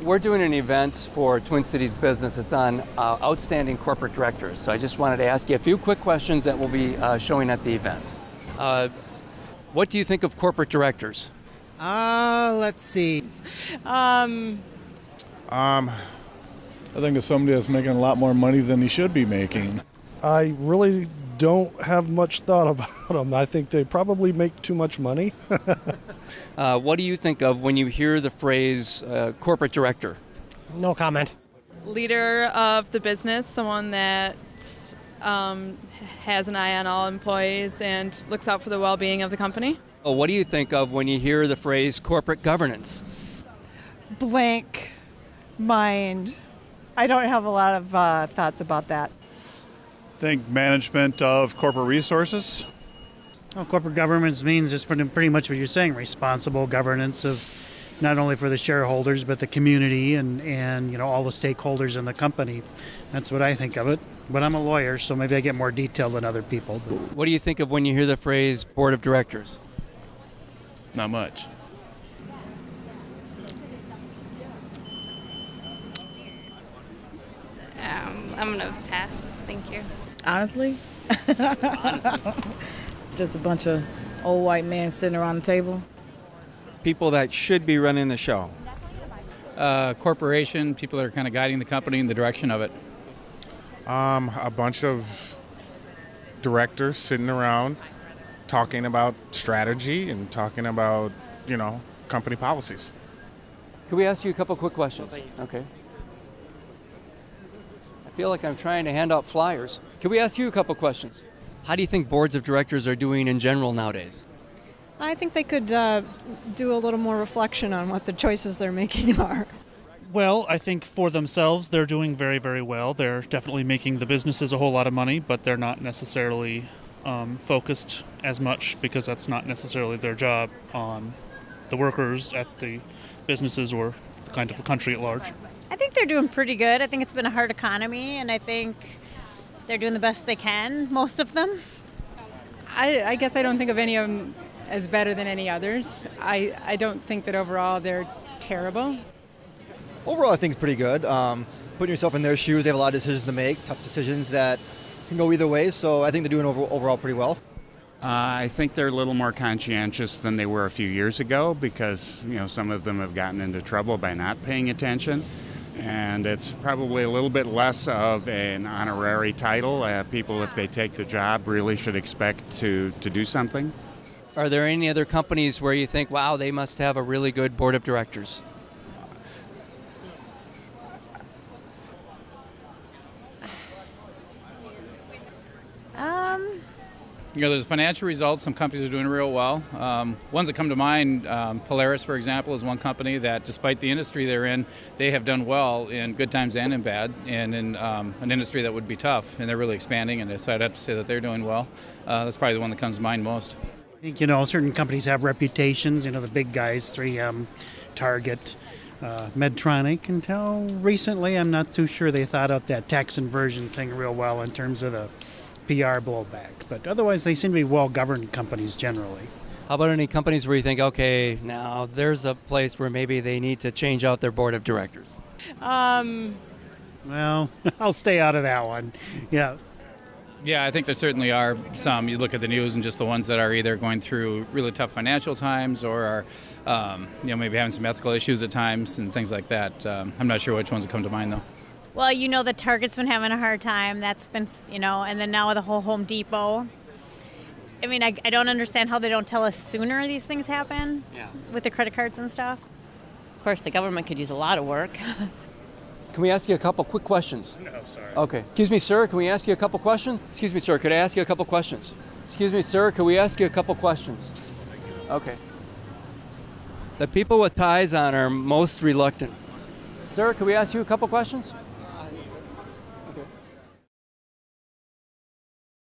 We're doing an event for Twin Cities Business. It's on outstanding corporate directors. So I just wanted to ask you a few quick questions that will be showing at the event. What do you think of corporate directors? Let's see. I think it's somebody that's making a lot more money than he should be making. I really don't have much thought about them. I think they probably make too much money. What do you think of when you hear the phrase corporate director? No comment. Leader of the business, someone that has an eye on all employees and looks out for the well-being of the company. What do you think of when you hear the phrase corporate governance? Blank mind. I don't have a lot of thoughts about that. Think management of corporate resources. Well, corporate governance means just pretty much what you're saying, responsible governance of not only for the shareholders but the community and you know all the stakeholders in the company. That's what I think of it. But I'm a lawyer, so maybe I get more detail than other people. What do you think of when you hear the phrase board of directors? Not much. I'm going to pass. Thank you. Honestly? Just a bunch of old white men sitting around the table. People that should be running the show. Corporation, people that are kind of guiding the company in the direction of it. A bunch of directors sitting around talking about strategy and talking about, company policies. Can we ask you a couple quick questions? Okay. I feel like I'm trying to hand out flyers. Can we ask you a couple questions? How do you think boards of directors are doing in general nowadays? I think they could do a little more reflection on what the choices they're making are. Well, I think for themselves, they're doing very, very well. They're definitely making the businesses a whole lot of money, but they're not necessarily focused as much because that's not necessarily their job on the workers at the businesses or kind of the country at large. I think they're doing pretty good. I think it's been a hard economy, and I think they're doing the best they can, most of them. I guess I don't think of any of them as better than any others. I don't think that overall they're terrible. Overall, I think it's pretty good. Putting yourself in their shoes, they have a lot of decisions to make, tough decisions that can go either way, so I think they're doing overall pretty well. I think they're a little more conscientious than they were a few years ago because, some of them have gotten into trouble by not paying attention. And it's probably a little bit less of an honorary title. People, if they take the job, really should expect to do something. Are there any other companies where you think, wow, they must have a really good board of directors? There's financial results. Some companies are doing real well. Ones that come to mind, Polaris, for example, is one company that, despite the industry they're in, they have done well in good times and in bad, and in an industry that would be tough, and they're really expanding, and so I'd have to say that they're doing well. That's probably the one that comes to mind most. I think, certain companies have reputations, the big guys, 3M, Target, Medtronic. Until recently, I'm not too sure they thought out that tax inversion thing real well in terms of the PR blowback. But otherwise, they seem to be well-governed companies generally. How about any companies where you think, okay, now there's a place where maybe they need to change out their board of directors? Well, I'll stay out of that one. Yeah. Yeah, I think there certainly are some. You look at the news and just the ones that are either going through really tough financial times or are, maybe having some ethical issues at times and things like that. I'm not sure which ones would come to mind, though. Well, the Target's been having a hard time. That's been, and then now with the whole Home Depot. I mean, I don't understand how they don't tell us sooner these things happen with the credit cards and stuff. Of course, the government could use a lot of work. Can we ask you a couple quick questions? No, sorry. Okay. Excuse me, sir, can we ask you a couple questions? Excuse me, sir, could I ask you a couple questions? Excuse me, sir, could we ask you a couple questions? Okay. The people with ties on are most reluctant. Sir, could we ask you a couple questions?